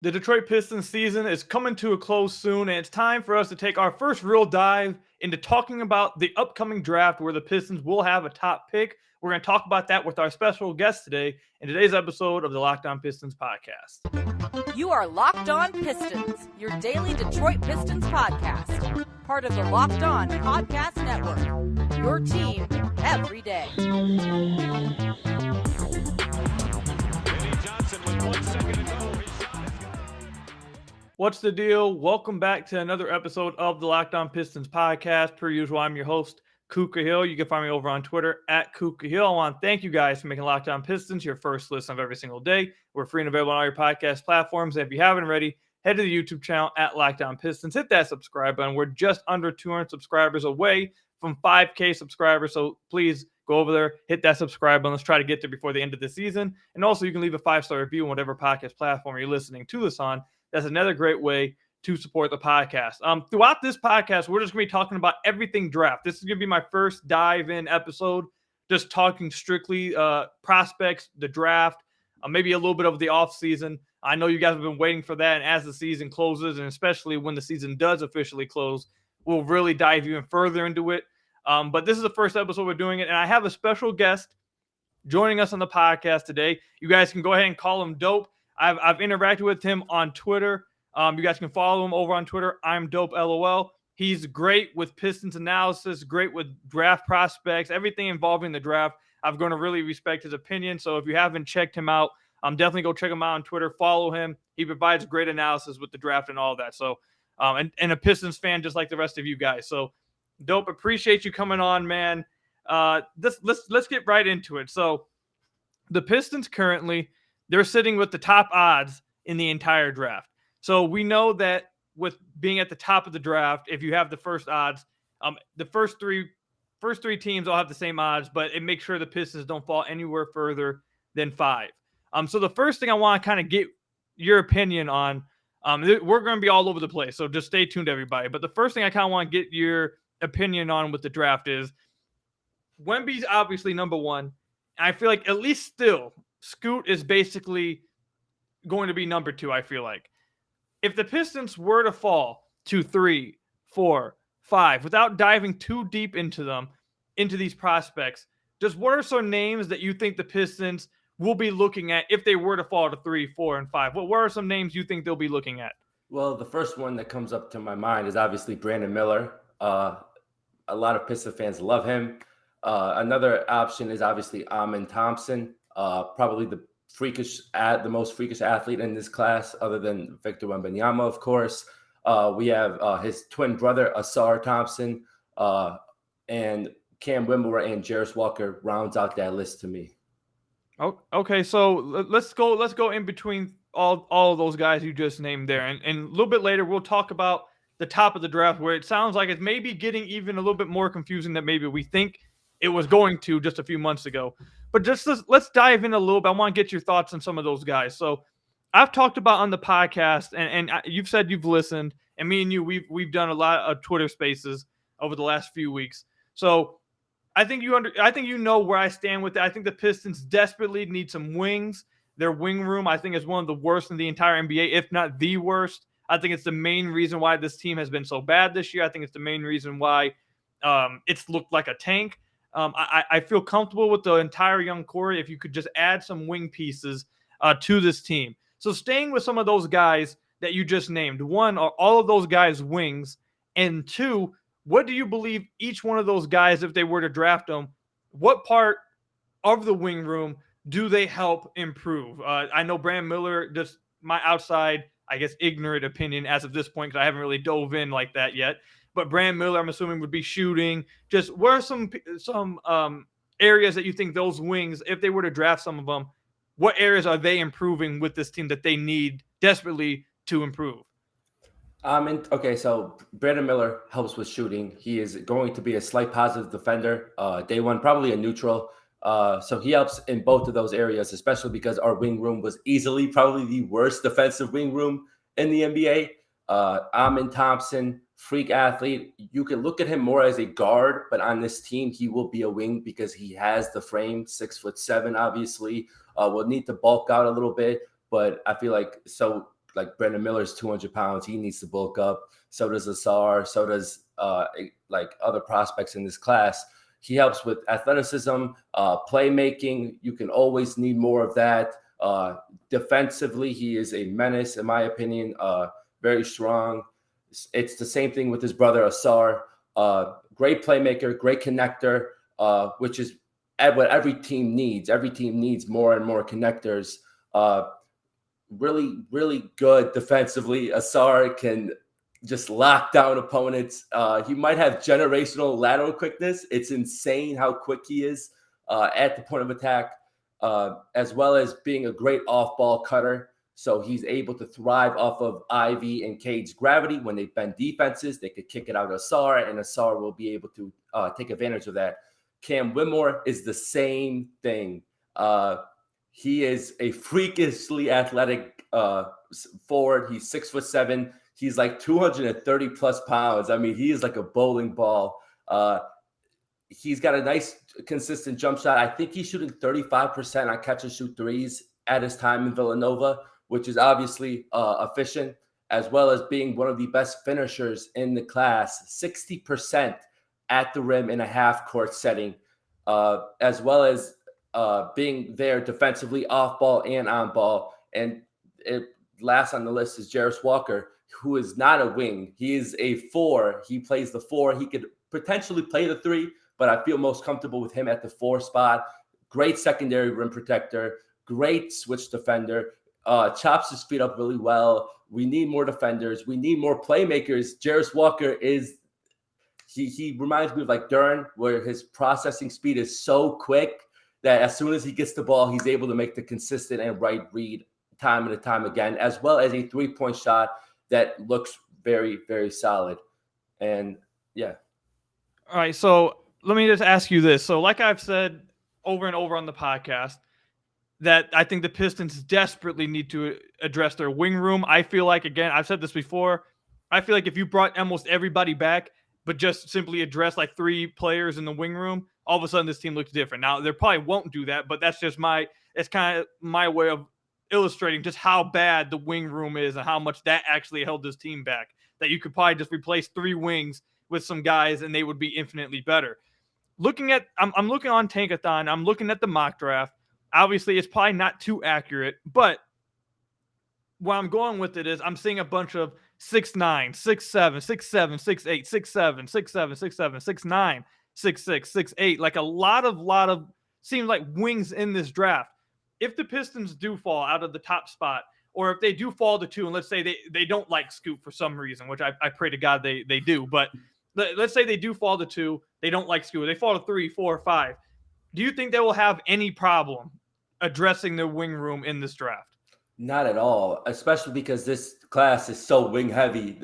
The Detroit Pistons season is coming to a close soon, and it's time for us to take our first real dive into talking about the upcoming draft where the Pistons will have a top pick. We're going to talk about that with our special guest today in today's episode of the Locked On Pistons podcast. You are Locked On Pistons, your daily Detroit Pistons podcast. Part of the Locked On Podcast Network. Your team every day. Thompson with 1 second to go. What's the deal? Welcome back to another episode of the Locked On Pistons podcast. Per usual, I'm your host, Kuka Hill. You can find me over on Twitter at Kuka Hill. I want to thank you guys for making Locked On Pistons your first listen of every single day. We're free and available on all your podcast platforms. And if you haven't already, head to the YouTube channel at Locked On Pistons. Hit that subscribe button. We're just under 200 subscribers away from 5K subscribers. So please go over there, hit that subscribe button. Let's try to get there before the end of the season. And also, you can leave a 5-star review on whatever podcast platform you're listening to this on. That's another great way to support the podcast. Throughout this podcast, we're just going to be talking about everything draft. This is going to be my first dive-in episode, just talking strictly prospects, the draft, maybe a little bit of the offseason. I know you guys have been waiting for that, and as the season closes, and especially when the season does officially close, we'll really dive even further into it. But this is the first episode we're doing it, and I have a special guest joining us on the podcast today. You guys can go ahead and call him Dope. I've interacted with him on Twitter. You guys can follow him over on Twitter. I'm Dope LOL. He's great with Pistons analysis, great with draft prospects, everything involving the draft. I'm going to really respect his opinion. So if you haven't checked him out, definitely go check him out on Twitter. Follow him. He provides great analysis with the draft and all that. So, and a Pistons fan just like the rest of you guys. So, Dope, appreciate you coming on, man. Let's get right into it. So, the Pistons currently, they're sitting with the top odds in the entire draft. So we know that with being at the top of the draft, if you have the first odds, the first three teams all have the same odds, but it makes sure the Pistons don't fall anywhere further than 5. So the first thing I want to kind of get your opinion on, we're going to be all over the place, so just stay tuned, everybody. But the first thing I kind of want to get your opinion on with the draft is Wemby's obviously number one. I feel like at least still, Scoot is basically going to be number 2, I feel like. If the Pistons were to fall to 3, 4, 5, without diving too deep into these prospects, just what are some names that you think the Pistons will be looking at if they were to fall to 3, 4, and 5? What are some names you think they'll be looking at? Well, the first one that comes up to my mind is obviously Brandon Miller. A lot of Pistons fans love him. Another option is obviously Thompson. Probably the most freakish athlete in this class, other than Victor Wembanyama, of course. We have his twin brother, Asar Thompson, and Cam Wimmer and Jarris Walker rounds out that list to me. Oh, okay, so let's go in between all of those guys you just named there, and a little bit later we'll talk about the top of the draft, where it sounds like it's maybe getting even a little bit more confusing than maybe we think it was going to just a few months ago. But just let's dive in a little bit. I want to get your thoughts on some of those guys. So I've talked about on the podcast, and you've said you've listened, and me and you, we've done a lot of Twitter spaces over the last few weeks. So I think you know where I stand with it. I think the Pistons desperately need some wings. Their wing room, I think, is one of the worst in the entire NBA, if not the worst. I think it's the main reason why this team has been so bad this year. I think it's the main reason why it's looked like a tank. I feel comfortable with the entire young core if you could just add some wing pieces to this team. So staying with some of those guys that you just named, one, are all of those guys wings? And two, what do you believe each one of those guys, if they were to draft them, what part of the wing room do they help improve? I know Brandon Miller, just my outside, I guess, ignorant opinion as of this point, because I haven't really dove in like that yet. But Brandon Miller, I'm assuming, would be shooting. Just what are some areas that you think those wings, if they were to draft some of them, what areas are they improving with this team that they need desperately to improve? Okay, so Brandon Miller helps with shooting. He is going to be a slight positive defender. Day one, probably a neutral. So he helps in both of those areas, especially because our wing room was easily probably the worst defensive wing room in the NBA. Thompson, freak athlete. You can look at him more as a guard, but on this team, he will be a wing because he has the frame, 6'7", obviously. Will need to bulk out a little bit, but I feel like so like Brandon Miller's 200 pounds. He needs to bulk up. So does Asar. So does like other prospects in this class. He helps with athleticism, playmaking. You can always need more of that. Defensively, he is a menace, in my opinion. Very strong. It's the same thing with his brother Asar. Great playmaker, great connector, which is what every team needs. Every team needs more and more connectors. Really, really good defensively. Asar can just lock down opponents. He might have generational lateral quickness. It's insane how quick he is at the point of attack, as well as being a great off-ball cutter. So he's able to thrive off of Ivy and Cade's gravity. When they bend defenses, they could kick it out to Asar, and Asar will be able to take advantage of that. Cam Whitmore is the same thing. He is a freakishly athletic forward. He's 6'7". He's like 230 plus pounds. I mean, he is like a bowling ball. He's got a nice, consistent jump shot. I think he's shooting 35% on catch and shoot threes at his time in Villanova, which is obviously efficient, as well as being one of the best finishers in the class, 60% at the rim in a half-court setting, as well as being there defensively, off-ball and on-ball. And last on the list is Jarris Walker, who is not a wing. He is a 4. He plays the 4. He could potentially play the 3, but I feel most comfortable with him at the 4 spot. Great secondary rim protector, great switch defender, chops his feet up really well. We need more defenders. We need more playmakers. Jarris Walker is he reminds me of like Duren, where his processing speed is so quick that as soon as he gets the ball, he's able to make the consistent and right read time and time again, as well as a 3-point shot that looks very, very solid. And yeah. All right. So let me just ask you this. So like I've said over and over on the podcast, that I think the Pistons desperately need to address their wing room. I feel like, again, I've said this before, I feel like if you brought almost everybody back, but just simply address like 3 players in the wing room, all of a sudden this team looks different. Now, they probably won't do that, but that's just it's kind of my way of illustrating just how bad the wing room is and how much that actually held this team back. That you could probably just replace 3 wings with some guys and they would be infinitely better. I'm looking on Tankathon, I'm looking at the mock draft. Obviously, it's probably not too accurate, but where I'm going with it is I'm seeing a bunch of 6'9", 6'7", 6'7", 6'8", 6'7", 6'7", 6'7", 6'9", 6'6", 6'8", like a lot of seems like wings in this draft. If the Pistons do fall out of the top spot, or if they do fall to 2, and let's say they don't like Scoot for some reason, which I pray to God they do, but let's say they do fall to 2, they don't like Scoot, they fall to 3, 4, 5. Do you think they will have any problem addressing their wing room in this draft? Not at all, especially because this class is so wing heavy.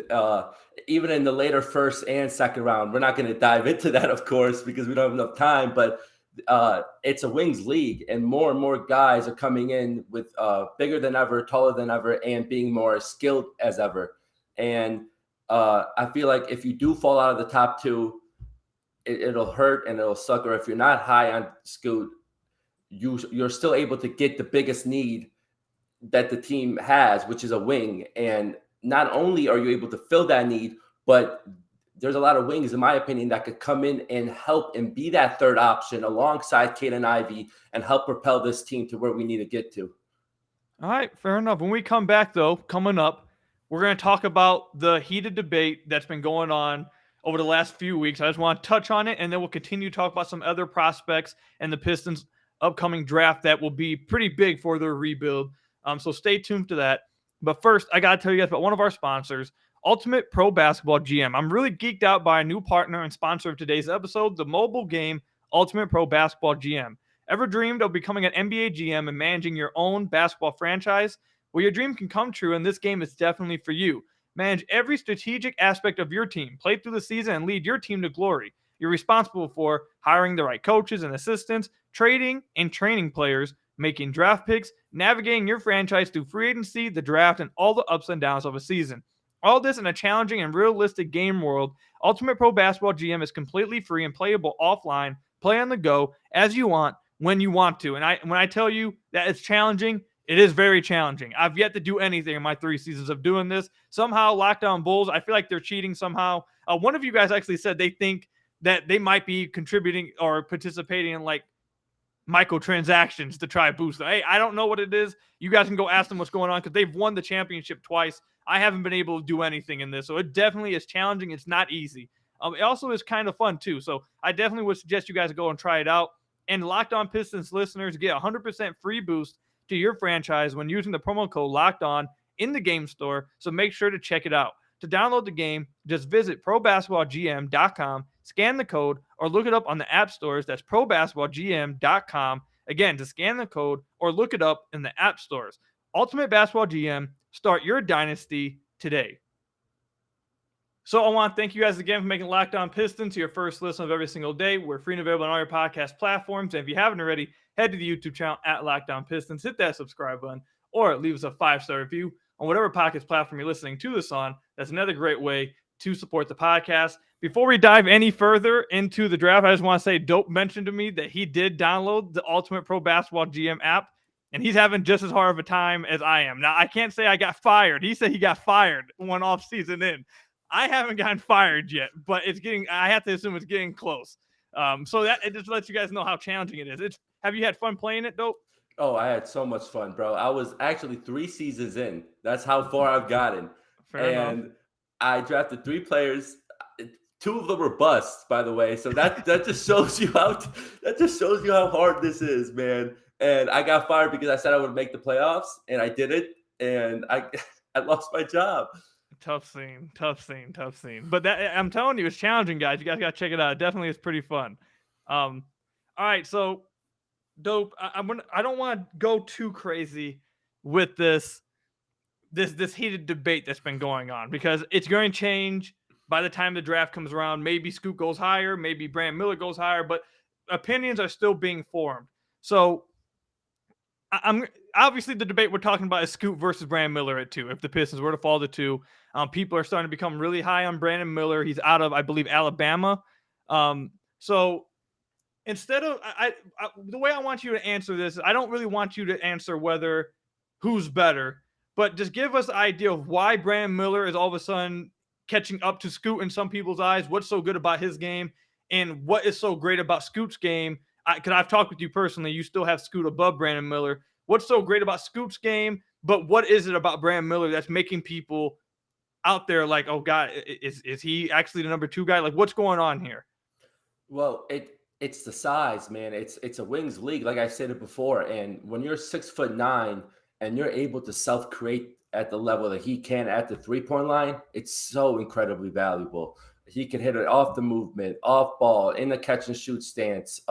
Even in the later first and second round, we're not going to dive into that, of course, because we don't have enough time, but it's a wings league, and more guys are coming in with bigger than ever, taller than ever, and being more skilled as ever. And I feel like if you do fall out of the top 2, it'll hurt and it'll suck. Or if you're not high on Scoot, you're still able to get the biggest need that the team has, which is a wing. And not only are you able to fill that need, but there's a lot of wings, in my opinion, that could come in and help and be that third option alongside Cade and Ivy and help propel this team to where we need to get to. All right, fair enough. When we come back, though, coming up, we're going to talk about the heated debate that's been going on over the last few weeks. I just want to touch on it, and then we'll continue to talk about some other prospects and the Pistons' upcoming draft that will be pretty big for their rebuild. So stay tuned to that. But first, I got to tell you guys about one of our sponsors, Ultimate Pro Basketball GM. I'm really geeked out by a new partner and sponsor of today's episode, the mobile game Ultimate Pro Basketball GM. Ever dreamed of becoming an NBA GM and managing your own basketball franchise? Well, your dream can come true, and this game is definitely for you. Manage every strategic aspect of your team, play through the season, and lead your team to glory. You're responsible for hiring the right coaches and assistants, trading and training players, making draft picks, navigating your franchise through free agency, the draft, and all the ups and downs of a season. All this in a challenging and realistic game world. Ultimate Pro Basketball GM is completely free and playable offline, play on the go, as you want, when you want to. And when I tell you that it's challenging, It is very challenging. I've yet to do anything in my 3 seasons of doing this. Somehow, Locked On Bulls, I feel like they're cheating somehow. One of you guys actually said they think that they might be contributing or participating in like microtransactions to try to boost them. Hey, I don't know what it is. You guys can go ask them what's going on because they've won the championship twice. I haven't been able to do anything in this, so it definitely is challenging. It's not easy. It also is kind of fun too. So I definitely would suggest you guys go and try it out. And Locked On Pistons listeners get 100% free boost to your franchise when using the promo code Locked On in the game store. So make sure to check it out. To download the game, just visit probasketballgm.com, scan the code, or look it up on the app stores. That's probasketballgm.com. Again, to scan the code or look it up in the app stores. Ultimate Basketball GM, start your dynasty today. So I want to thank you guys again for making Locked On Pistons your first listen of every single day. We're free and available on all your podcast platforms. And if you haven't already, head to the YouTube channel at Locked On Pistons, hit that subscribe button, or leave us a 5-star review on whatever podcast platform you're listening to this on. That's another great way to support the podcast. Before we dive any further into the draft, I just want to say Dope mentioned to me that he did download the Ultimate Pro Basketball GM app, and he's having just as hard of a time as I am. Now, I can't say I got fired. He said he got fired one off season in. I haven't gotten fired yet, but I have to assume it's getting close. So that it just lets you guys know how challenging it is. Have you had fun playing it, Dope? Oh, I had so much fun, bro. I was actually 3 seasons in. That's how far I've gotten. Fair enough. I drafted 3 players. 2 of them were busts, by the way. So that just shows you how hard this is, man. And I got fired because I said I would make the playoffs, and I did it, and I lost my job. Tough scene. But I'm telling you, it's challenging, guys. You guys got to check it out. It definitely is pretty fun. All right, so Dope. I don't want to go too crazy with this heated debate that's been going on because it's going to change by the time the draft comes around. Maybe Scoot goes higher, maybe Brandon Miller goes higher, but opinions are still being formed. So I'm obviously the debate we're talking about is Scoot versus Brandon Miller at 2. If the Pistons were to fall to 2, people are starting to become really high on Brandon Miller. He's out of, I believe, Alabama. So instead of the way I want you to answer this, I don't really want you to answer whether who's better, but just give us an idea of why Brandon Miller is all of a sudden catching up to Scoot in some people's eyes. What's so good about his game, and what is so great about Scoot's game? Because I've talked with you personally, you still have Scoot above Brandon Miller. What's so great about Scoot's game, but what is it about Brandon Miller that's making people out there like, oh God, is he actually the number 2 guy? Like, what's going on here? Well, it's the size, man. It's a wings league, like I said it before. And when you're 6'9" and you're able to self-create at the level that he can at the 3-point line, it's so incredibly valuable. He can hit it off the movement, off ball, in the catch and shoot stance.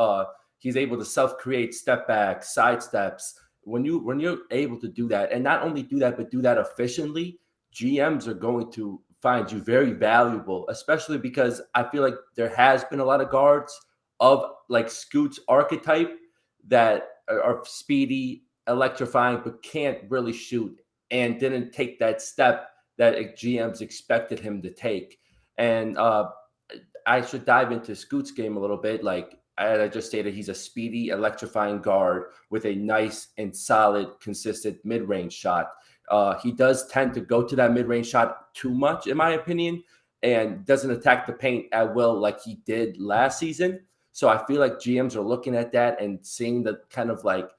He's able to self-create step back, side steps. When you're able to do that, and not only do that, but do that efficiently, GMs are going to find you very valuable, especially because I feel like there has been a lot of guards of like Scoot's archetype that are speedy, electrifying, but can't really shoot and didn't take that step that GMs expected him to take. And I should dive into Scoot's game a little bit. Like I just stated, he's a speedy, electrifying guard with a nice and solid, consistent mid-range shot. He does tend to go to that mid-range shot too much, in my opinion, and doesn't attack the paint at will like he did last season. So I feel like GMs are looking at that and seeing the kind of like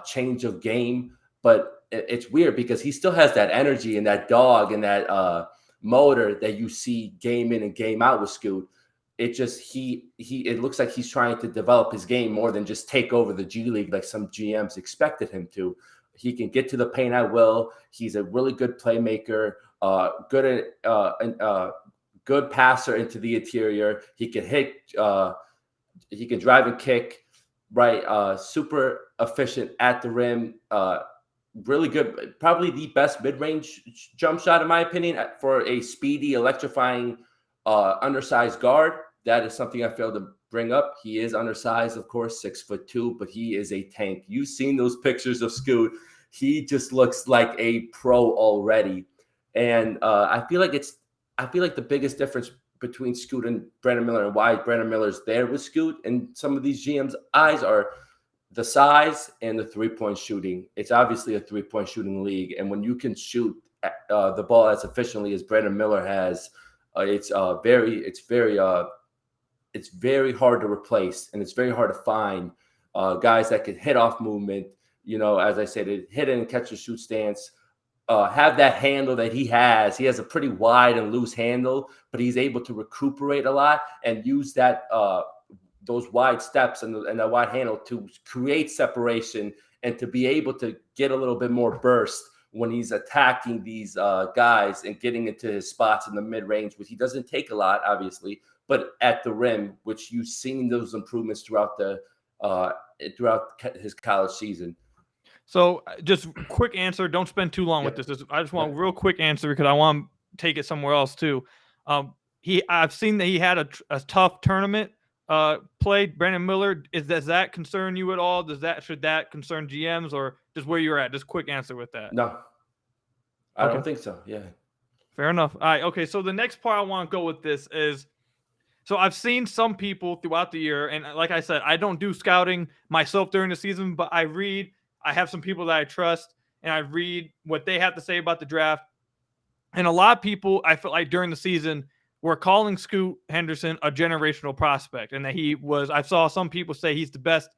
change of game. But it's weird because he still has that energy and that dog and that motor that you see game in and game out with Scoot. It just it looks like he's trying to develop his game more than just take over the G League like some GMs expected him to. He can get to the paint at will. He's a really good playmaker, good passer into the interior. He can hit, he can drive and kick, right? Super efficient at the rim. Really good, probably the best mid-range jump shot, in my opinion, for a speedy, electrifying, undersized guard. That is something I failed to bring up. He is undersized, of course, 6'2", but he is a tank. You've seen those pictures of Scoot. He just looks like a pro already. And I feel like the biggest difference between Scoot and Brandon Miller and why Brandon Miller's there with Scoot and some of these GM's eyes are the size and the three-point shooting. It's obviously a three-point shooting league, and when you can shoot the ball as efficiently as Brandon Miller has, it's very hard to replace, and it's very hard to find guys that can hit off movement. As I said, hit it and catch and shoot stance. Have that handle that he has. He has a pretty wide and loose handle, but he's able to recuperate a lot and use that those wide steps and that wide handle to create separation and to be able to get a little bit more burst when he's attacking these guys and getting into his spots in the mid-range, which he doesn't take a lot, obviously, but at the rim, which you've seen those improvements throughout his college season. So just quick answer. Don't spend too long with this. I just want a real quick answer because I want to take it somewhere else too. I've seen that he had a tough tournament played. Brandon Miller. Does that concern you at all? Should that concern GMs or just where you're at? Just quick answer with that. No, I don't think so. Yeah. Fair enough. All right. Okay. So the next part I want to go with this is, so I've seen some people throughout the year, and like I said, I don't do scouting myself during the season, but I have some people that I trust, and I read what they have to say about the draft. And a lot of people, I feel like during the season, were calling Scoot Henderson a generational prospect, and that I saw some people say he's the best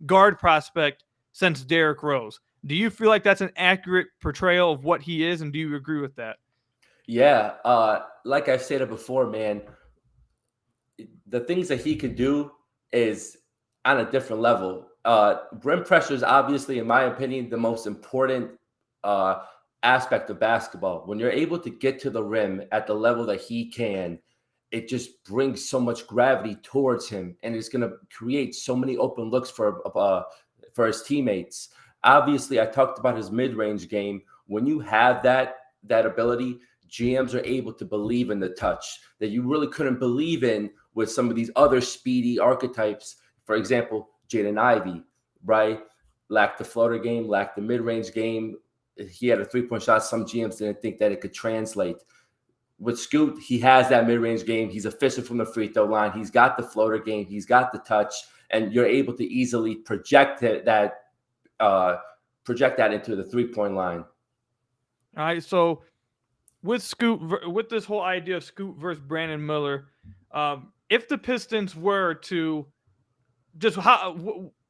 guard prospect since Derrick Rose. Do you feel like that's an accurate portrayal of what he is, and do you agree with that? Yeah. Like I've said it before, man, the things that he could do is on a different level. Rim pressure is obviously, in my opinion, the most important aspect of basketball. When you're able to get to the rim at the level that he can, it just brings so much gravity towards him, and it's going to create so many open looks for his teammates. Obviously, I talked about his mid-range game. When you have that ability, GMs are able to believe in the touch that you really couldn't believe in with some of these other speedy archetypes. For example, Jaden Ivey, right? Lacked the floater game, lacked the mid-range game. He had a three-point shot. Some GMs didn't think that it could translate. With Scoot, he has that mid-range game. He's efficient from the free throw line. He's got the floater game. He's got the touch, and you're able to easily project that into the three-point line. All right, so with Scoot, with this whole idea of Scoot versus Brandon Miller, if the Pistons were to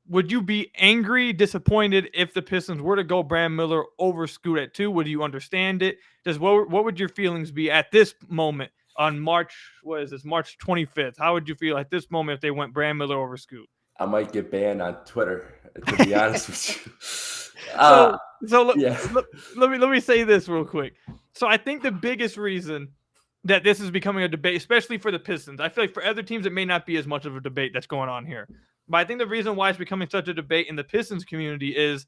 would you be angry, disappointed if the Pistons were to go Brandon Miller over Scoot at 2? Would you understand it? What would your feelings be at this moment on March 25th? How would you feel at this moment if they went Brandon Miller over Scoot? I might get banned on Twitter, to be honest with you. Let me say this real quick. So I think the biggest reason that this is becoming a debate, especially for the Pistons, I feel like for other teams it may not be as much of a debate that's going on here. But I think the reason why it's becoming such a debate in the Pistons community is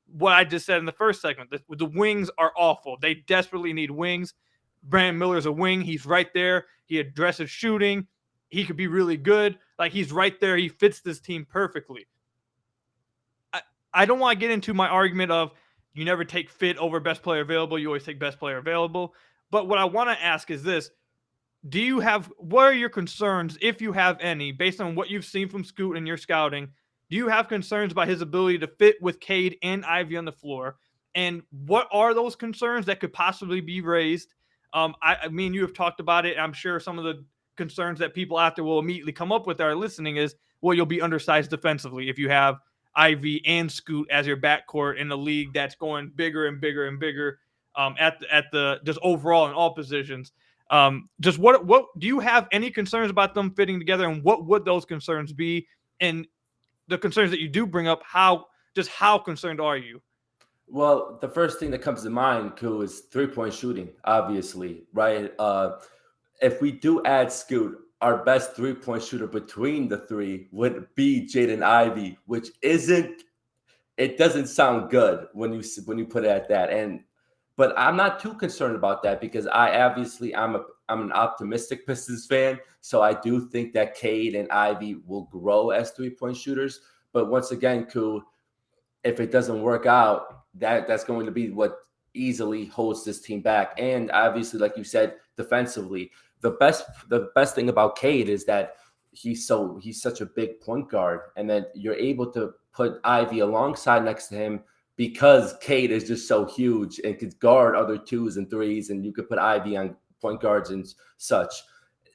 what I just said in the first segment. The wings are awful. They desperately need wings. Brandon Miller's a wing. He's right there. He addresses shooting. He could be really good. Like, he's right there. He fits this team perfectly. I don't want to get into my argument of you never take fit over best player available. You always take best player available. But what I want to ask is this. What are your concerns, if you have any, based on what you've seen from Scoot in your scouting? Do you have concerns about his ability to fit with Cade and Ivy on the floor? And what are those concerns that could possibly be raised? I mean, you have talked about it. I'm sure some of the concerns that people after will immediately come up with that are listening is, well, you'll be undersized defensively if you have Ivy and Scoot as your backcourt in a league that's going bigger and bigger and bigger just overall in all positions. Just what do you have any concerns about them fitting together, and what would those concerns be? And the concerns that you do bring up, how concerned are you? Well, the first thing that comes to mind, Koo, is three-point shooting, obviously, right? If we do add Scoot, our best three-point shooter between the three would be Jaden Ivey, which doesn't sound good when you put it at that. But I'm not too concerned about that because I'm an optimistic Pistons fan, so I do think that Cade and Ivy will grow as three-point shooters. But once again, Koo, if it doesn't work out, that's going to be what easily holds this team back. And obviously, like you said, defensively, the best thing about Cade is that he's such a big point guard, and then you're able to put Ivy alongside next to him because Cade is just so huge and could guard other 2s and 3s, and you could put Ivy on point guards and such.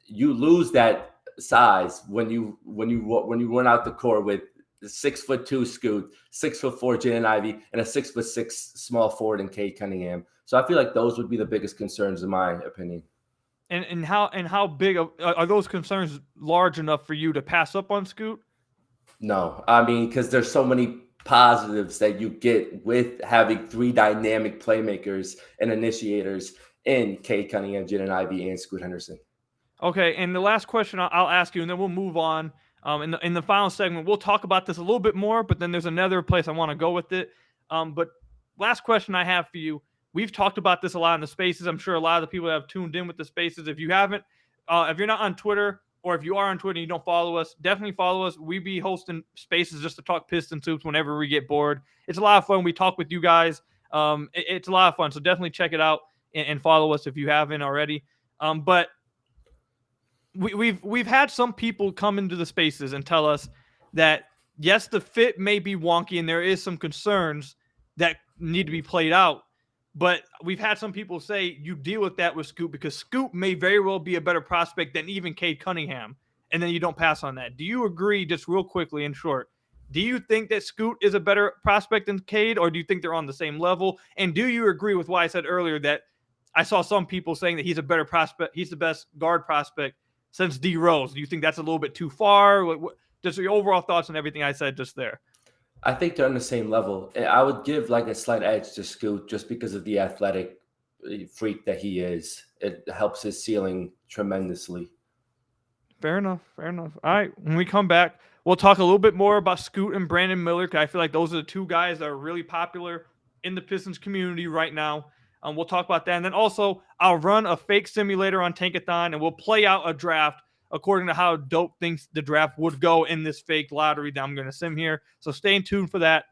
You lose that size when you run out the court with 6'2" Scoot, 6'4" Jaden Ivey, and a 6'6" small forward in Cade Cunningham. So I feel like those would be the biggest concerns in my opinion. And how big are those concerns large enough for you to pass up on Scoot? No, I mean, because there's so many positives that you get with having 3 dynamic playmakers and initiators in Cade Cunningham, Jaden Ivey, and Scoot Henderson. Okay, and the last question I'll ask you, and then we'll move on. In the final segment, we'll talk about this a little bit more, but then there's another place I want to go with it. But last question I have for you. We've talked about this a lot in the spaces. I'm sure a lot of the people that have tuned in with the spaces. If you haven't, if you're not on Twitter, or if you are on Twitter and you don't follow us, definitely follow us. We be hosting spaces just to talk Pistons hoops whenever we get bored. It's a lot of fun. We talk with you guys. It's a lot of fun. So definitely check it out and follow us if you haven't already. But we've had some people come into the spaces and tell us that yes, the fit may be wonky and there is some concerns that need to be played out. But we've had some people say you deal with that with Scoot because Scoot may very well be a better prospect than even Cade Cunningham, and then you don't pass on that. Do you agree, just real quickly in short, do you think that Scoot is a better prospect than Cade, or do you think they're on the same level? And do you agree with what I said earlier that I saw some people saying that he's a better prospect, he's the best guard prospect since D Rose? Do you think that's a little bit too far? Just your overall thoughts on everything I said just there. I think they're on the same level. I would give like a slight edge to Scoot just because of the athletic freak that he is. It helps his ceiling tremendously. Fair enough. All right, when we come back, we'll talk a little bit more about Scoot and Brandon Miller, because I feel like those are the 2 guys that are really popular in the Pistons community right now. We'll talk about that. And then also, I'll run a fake simulator on Tankathon, and we'll play out a draft according to how Dope thinks the draft would go in this fake lottery that I'm going to sim here. So stay tuned for that.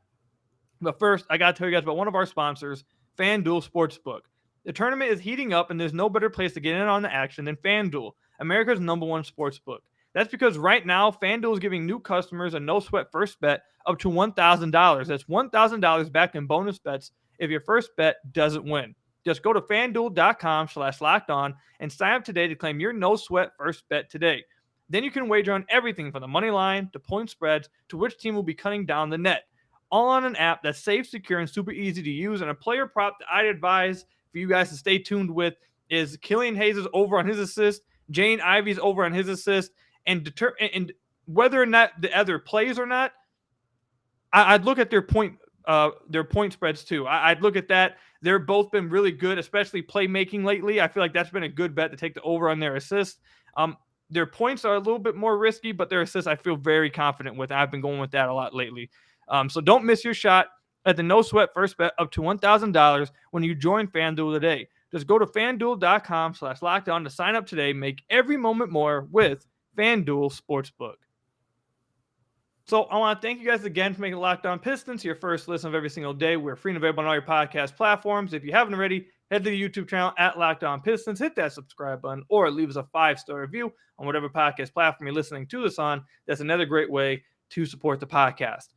But first, I got to tell you guys about one of our sponsors, FanDuel Sportsbook. The tournament is heating up, and there's no better place to get in on the action than FanDuel, America's #1 sportsbook. That's because right now, FanDuel is giving new customers a no-sweat first bet up to $1,000. That's $1,000 back in bonus bets if your first bet doesn't win. Just go to FanDuel.com/lockedon and sign up today to claim your no-sweat first bet today. Then you can wager on everything from the money line to point spreads to which team will be cutting down the net. All on an app that's safe, secure, and super easy to use. And a player prop that I'd advise for you guys to stay tuned with is Killian Hayes is over on his assist, Jane Ivey's over on his assist, and whether or not the other plays or not, I'd look at their point spreads too. I'd look at that. They're both been really good, especially playmaking lately. I feel like that's been a good bet to take the over on their assists. Their points are a little bit more risky, but their assists I feel very confident with. I've been going with that a lot lately. So don't miss your shot at the no sweat first bet up to $1,000 when you join FanDuel today. Just go to FanDuel.com/lockedon to sign up today. Make every moment more with FanDuel Sportsbook. So I want to thank you guys again for making Locked On Pistons your first listen of every single day. We're free and available on all your podcast platforms. If you haven't already, head to the YouTube channel at Locked On Pistons, hit that subscribe button, or leave us a 5-star review on whatever podcast platform you're listening to this on. That's another great way to support the podcast.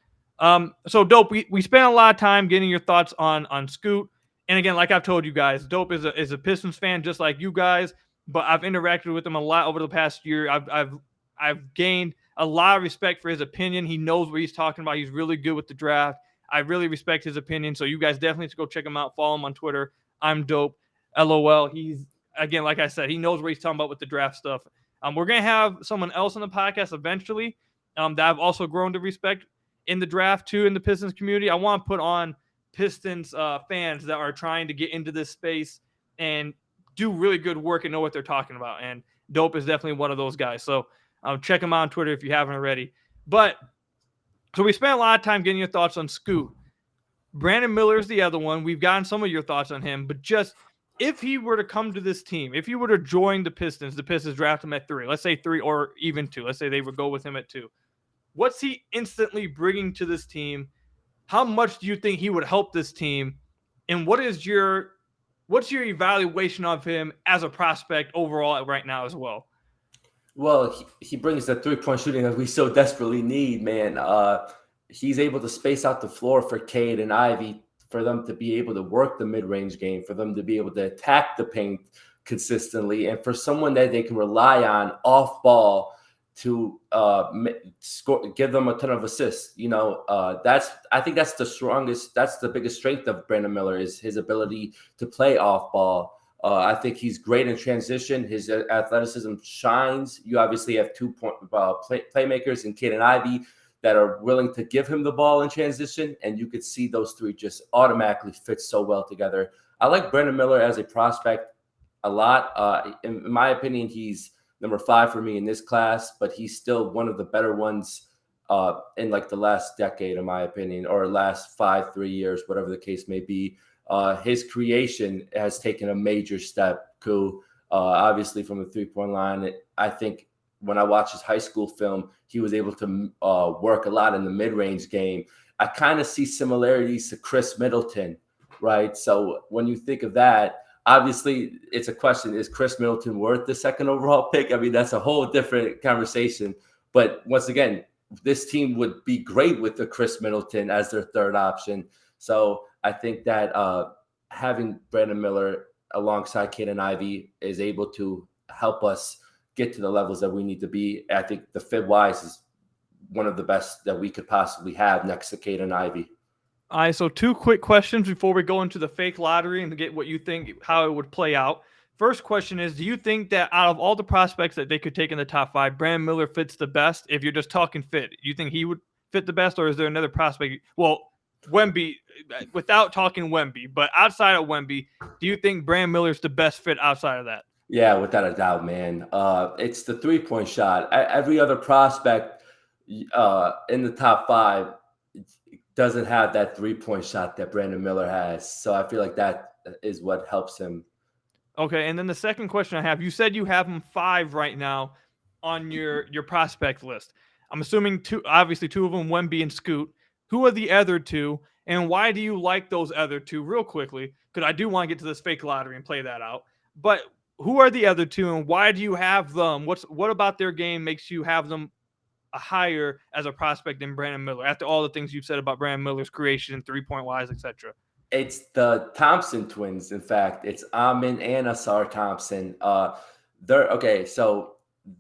So Dope, we spent a lot of time getting your thoughts on Scoot. And again, like I've told you guys, Dope is a Pistons fan just like you guys, but I've interacted with him a lot over the past year. I've gained a lot of respect for his opinion. He knows what he's talking about. He's really good with the draft. I really respect his opinion. So you guys definitely should go check him out. Follow him on Twitter. I'm Dope. LOL. He's, again, like I said, he knows what he's talking about with the draft stuff. We're going to have someone else on the podcast eventually that I've also grown to respect in the draft too, in the Pistons community. I want to put on Pistons fans that are trying to get into this space and do really good work and know what they're talking about. And Dope is definitely one of those guys. So check him out on Twitter if you haven't already. But so we spent a lot of time getting your thoughts on Scoot. Brandon Miller is the other one. We've gotten some of your thoughts on him, but just if he were to come to this team, if he were to join the Pistons draft him at 3, let's say 3 or even 2, let's say they would go with him at 2. What's he instantly bringing to this team? How much do you think he would help this team? And what's your evaluation of him as a prospect overall right now as well? Well, he brings the 3-point shooting that we so desperately need, man. He's able to space out the floor for Cade and Ivy, for them to be able to work the mid-range game, for them to be able to attack the paint consistently, and for someone that they can rely on off ball to score, give them a ton of assists. I think that's the biggest strength of Brandon Miller, is his ability to play off ball. I think he's great in transition. His athleticism shines. You obviously have 2-point playmakers in Cade and Ivy that are willing to give him the ball in transition, and you could see those three just automatically fit so well together. I like Brandon Miller as a prospect a lot. In my opinion, he's number 5 for me in this class, but he's still one of the better ones in like the last decade, in my opinion, or last 3 years, whatever the case may be. His creation has taken a major step, obviously from the 3-point line. I think when I watched his high school film, he was able to work a lot in the mid-range game. I kind of see similarities to Chris Middleton, right? So when you think of that, obviously it's a question, is Chris Middleton worth the 2nd overall pick? I mean, that's a whole different conversation. But once again, this team would be great with the Chris Middleton as their 3rd option. So I think that having Brandon Miller alongside Cade and Ivy is able to help us get to the levels that we need to be. I think the fit-wise is one of the best that we could possibly have next to Cade and Ivy. All right, so 2 quick questions before we go into the fake lottery and get what you think, how it would play out. First question is, do you think that out of all the prospects that they could take in the top 5, Brandon Miller fits the best? If you're just talking fit, you think he would fit the best, or is there another prospect? Well, Wemby, without talking Wemby, but outside of Wemby, do you think Brandon Miller's the best fit outside of that? Yeah, without a doubt, man. It's the 3-point shot. Every other prospect in the top 5 doesn't have that 3-point shot that Brandon Miller has. So I feel like that is what helps him. Okay, and then the second question I have, you said you have him 5 right now on your prospect list. I'm assuming obviously 2 of them, Wemby and Scoot. Who are the other 2, and why do you like those other 2 real quickly? Because I do want to get to this fake lottery and play that out. But who are the other 2, and why do you have them? What about their game makes you have them higher as a prospect than Brandon Miller, after all the things you've said about Brandon Miller's creation, 3-point wise, etc.? It's the Thompson twins. In fact, it's Amin and Asar Thompson.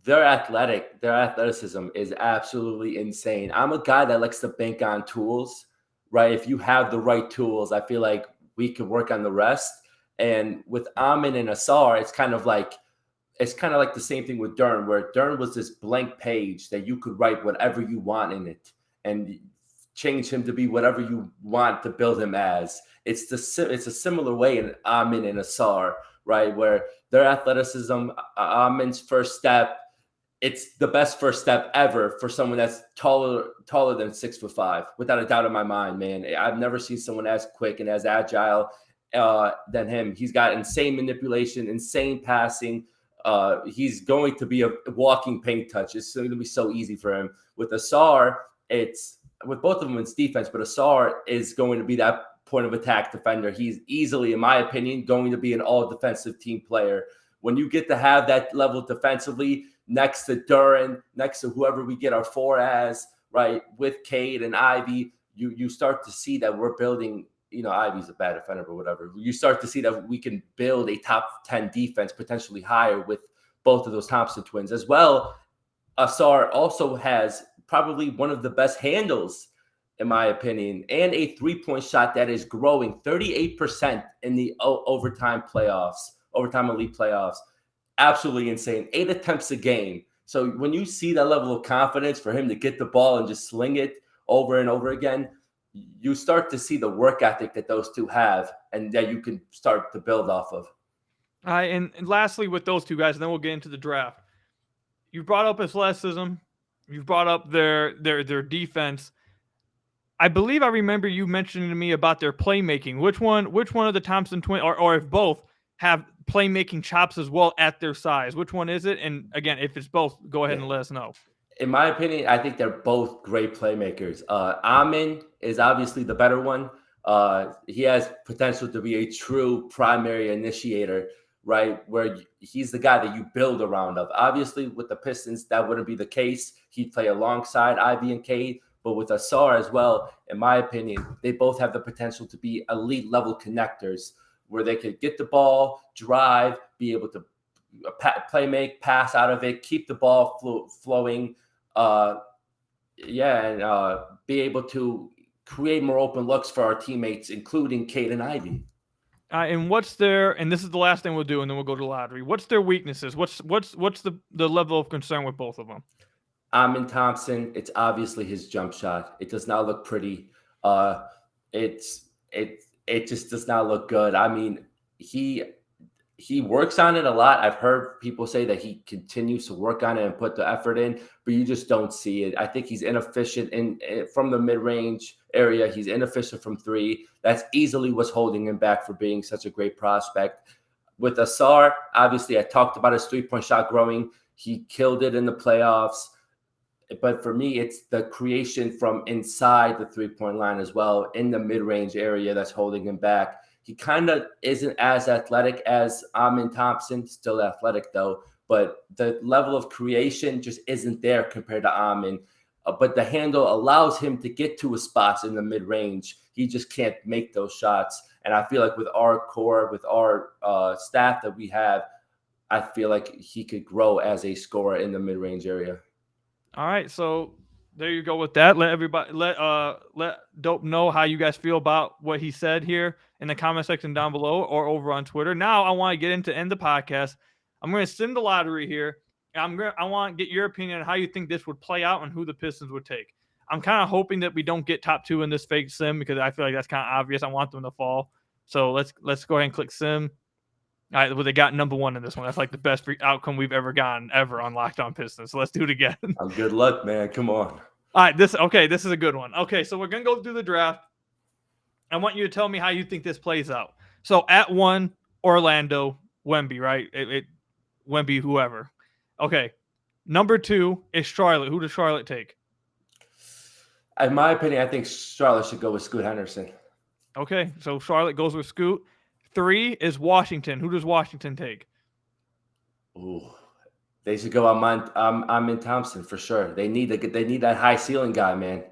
Their athleticism is absolutely insane. I'm a guy that likes to bank on tools, right? If you have the right tools, I feel like we could work on the rest. And with Amin and Asar, it's kind of like the same thing with Dern, where Dern was this blank page that you could write whatever you want in it and change him to be whatever you want to build him as. It's a similar way in Amin and Asar, right? Where their athleticism, Amin's first step, it's the best first step ever for someone that's taller than 6'5", without a doubt in my mind, man. I've never seen someone as quick and as agile than him. He's got insane manipulation, insane passing. He's going to be a walking paint touch. It's going to be so easy for him. With Asar, with both of them, it's defense, but Asar is going to be that point of attack defender. He's easily, in my opinion, going to be an all defensive team player. When you get to have that level defensively next to Duran, next to whoever we get our 4 as, right, with Cade and Ivy, you start to see that we're building. Ivy's a bad defender, but whatever. You start to see that we can build a top 10 defense, potentially higher, with both of those Thompson twins as well. Asar also has probably one of the best handles, in my opinion, and a 3-point shot that is growing 38% in the overtime elite playoffs. Absolutely insane. 8 attempts a game. So when you see that level of confidence for him to get the ball and just sling it over and over again, you start to see the work ethic that those 2 have and that you can start to build off of. All right, and lastly with those 2 guys, and then we'll get into the draft. You brought up athleticism. You've brought up their defense. I believe I remember you mentioning to me about their playmaking. Which one of the Thompson twins, or if both, have playmaking chops as well at their size? Which one is it? And again, if it's both, go ahead and let us know. In my opinion, I think they're both great playmakers. Amin is obviously the better one. He has potential to be a true primary initiator, right? Where he's the guy that you build around of. Obviously, with the Pistons, that wouldn't be the case. He'd play alongside Ivy and Cade. But with Asar as well, in my opinion, they both have the potential to be elite level connectors where they could get the ball, drive, be able to play make, pass out of it, keep the ball flowing, and be able to create more open looks for our teammates, including Cade and Ivy. And this is the last thing we'll do, and then we'll go to the lottery. What's their weaknesses? What's the level of concern with both of them? Amin Thompson, it's obviously his jump shot. It does not look pretty. It just does not look good. I mean, he works on it a lot. I've heard people say that he continues to work on it and put the effort in, but you just don't see it. I think he's inefficient from the mid-range area. He's inefficient from three. That's easily what's holding him back for being such a great prospect. With Asar, obviously, I talked about his three-point shot growing. He killed it in the playoffs. But for me, it's the creation from inside the three-point line as well, in the mid-range area, that's holding him back. He kind of isn't as athletic as Amin Thompson, still athletic though, but the level of creation just isn't there compared to Amin. But the handle allows him to get to his spots in the mid-range. He just can't make those shots. And I feel like with our core, with our staff that we have, I feel like he could grow as a scorer in the mid-range area. All right, so there you go with that. Let Dope know how you guys feel about what he said here in the comment section down below or over on Twitter. Now I want to get into end the podcast. I'm going to sim the lottery here. I want to get your opinion on how you think this would play out and who the Pistons would take. I'm kind of hoping that we don't get top two in this fake sim because I feel like that's kind of obvious. I want them to fall. So let's go ahead and click sim. All right, well, they got number one in this one. That's like the best outcome we've ever gotten on Locked On Pistons. So let's do it again. Good luck, man. Come on. All right, this is a good one. Okay, so we're going to go through the draft. I want you to tell me how you think this plays out. So at 1, Orlando, Wemby, right? Wemby, whoever. Okay, number 2 is Charlotte. Who does Charlotte take? In my opinion, I think Charlotte should go with Scoot Henderson. Okay, so Charlotte goes with Scoot. 3 is Washington. Who does Washington take? Ooh, they should go on Amin Thompson for sure. They need that high ceiling guy, man.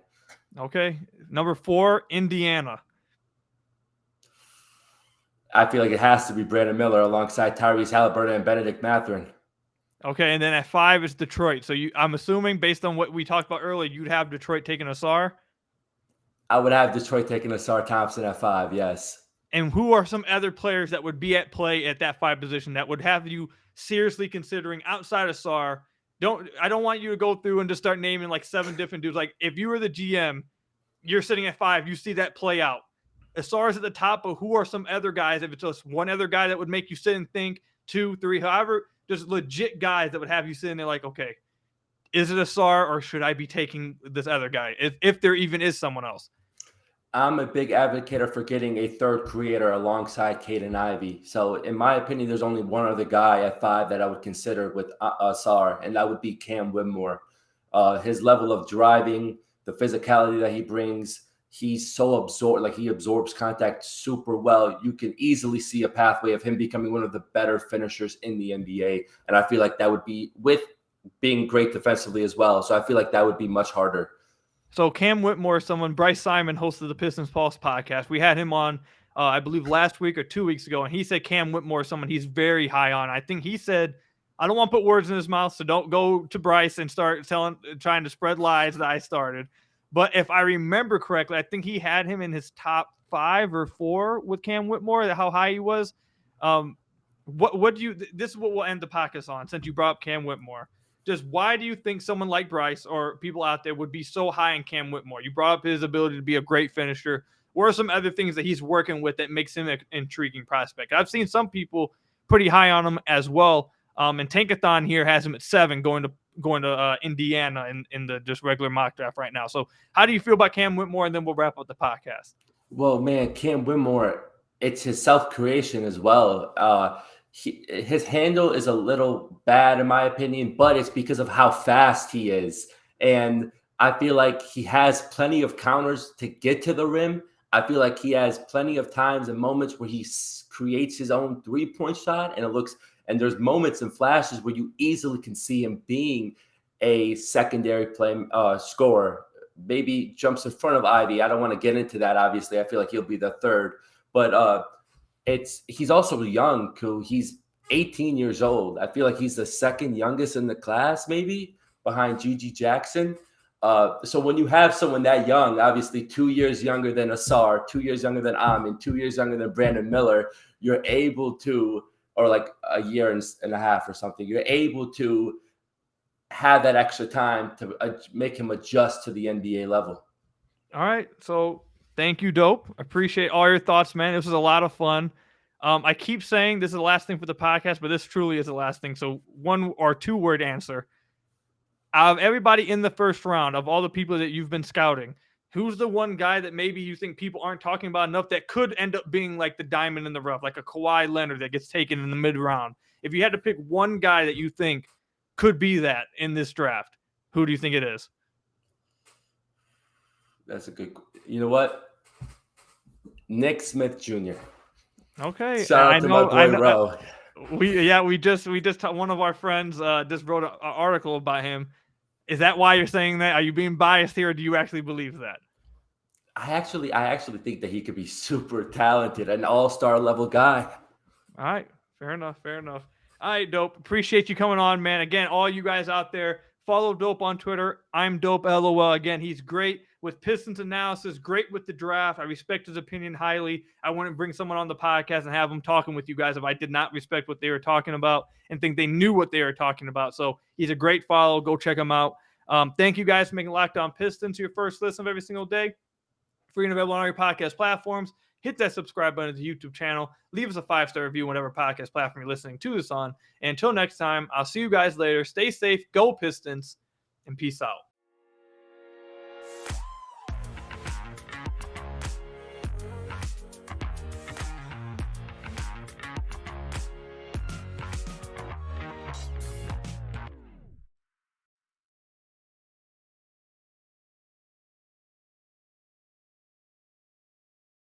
Okay, number 4, Indiana. I feel like it has to be Brandon Miller alongside Tyrese Halliburton and Benedict Mathurin. Okay, and then at 5 is Detroit. So I'm assuming based on what we talked about earlier, you'd have Detroit taking Asar? I would have Detroit taking Asar Thompson at 5, yes. And who are some other players that would be at play at that 5 position that would have you seriously considering outside of Sar? I don't want you to go through and just start naming like 7 different dudes. Like if you were the GM, you're sitting at 5, you see that play out. Asar's at the top, but who are some other guys? If it's just one other guy that would make you sit and think, 2, 3, however, just legit guys that would have you sitting there like, okay, is it Asar or should I be taking this other guy? If there even is someone else. I'm a big advocate for getting a third creator alongside Cade and Ivy. So in my opinion, there's only one other guy at 5 that I would consider with Asar, and that would be Cam Whitmore. His level of driving, the physicality that he brings, he's so he absorbs contact super well. You can easily see a pathway of him becoming one of the better finishers in the NBA. And I feel like that would be with being great defensively as well. So I feel like that would be much harder. So Cam Whitmore is someone, Bryce Simon hosted the Pistons Pulse podcast. We had him on, I believe last week or 2 weeks ago, and he said Cam Whitmore is someone he's very high on. I think he said, I don't want to put words in his mouth, so don't go to Bryce and start trying to spread lies that I started. But if I remember correctly, I think he had him in his top 5 or 4 with Cam Whitmore, how high he was. This is what we'll end the podcast on, since you brought up Cam Whitmore. Just why do you think someone like Bryce or people out there would be so high in Cam Whitmore? You brought up his ability to be a great finisher. What are some other things that he's working with that makes him an intriguing prospect? I've seen some people pretty high on him as well. And Tankathon here has him at 7 going to Indiana in the just regular mock draft right now. So how do you feel about Cam Whitmore? And then we'll wrap up the podcast. Well, man, Cam Whitmore, it's his self-creation as well. His handle is a little bad in my opinion, but it's because of how fast he is. And I feel like he has plenty of counters to get to the rim. I feel like he has plenty of times and moments where he creates his own 3-point shot, and there's moments and flashes where you easily can see him being a secondary scorer. Maybe jumps in front of Ivy. I don't want to get into that. Obviously, I feel like he'll be the third, but he's also young. He's 18 years old. I feel like he's the second youngest in the class, maybe behind Gigi Jackson. So when you have someone that young, obviously 2 years younger than Asar, 2 years younger than Amin, 2 years younger than Brandon Miller, you're able to, or like a year and a half or something, you're able to have that extra time to make him adjust to the NBA level. All right. So thank you, Dope. Appreciate all your thoughts, man. This was a lot of fun. I keep saying this is the last thing for the podcast, but this truly is the last thing. So 1 or 2 word answer. Out of everybody in the first round, of all the people that you've been scouting, who's the one guy that maybe you think people aren't talking about enough that could end up being like the diamond in the rough, like a Kawhi Leonard that gets taken in the mid-round? If you had to pick one guy that you think could be that in this draft, who do you think it is? That's a good. You know what? Nick Smith Jr. Okay. Shout out to my boy Ro. We just one of our friends just wrote an article about him. Is that why you're saying that? Are you being biased here, or do you actually believe that? I actually think that he could be super talented, an all-star level guy. All right. Fair enough. All right, Dope. Appreciate you coming on, man. Again, all you guys out there, follow Dope on Twitter. I'm Dope LOL. Again, he's great with Pistons analysis, great with the draft. I respect his opinion highly. I wouldn't bring someone on the podcast and have them talking with you guys if I did not respect what they were talking about and think they knew what they were talking about. So he's a great follow. Go check him out. Thank you guys for making Locked On Pistons your first listen of every single day. Free and available on all your podcast platforms. Hit that subscribe button to the YouTube channel. Leave us a 5-star review whatever podcast platform you're listening to this on. And until next time, I'll see you guys later. Stay safe, go Pistons, and peace out.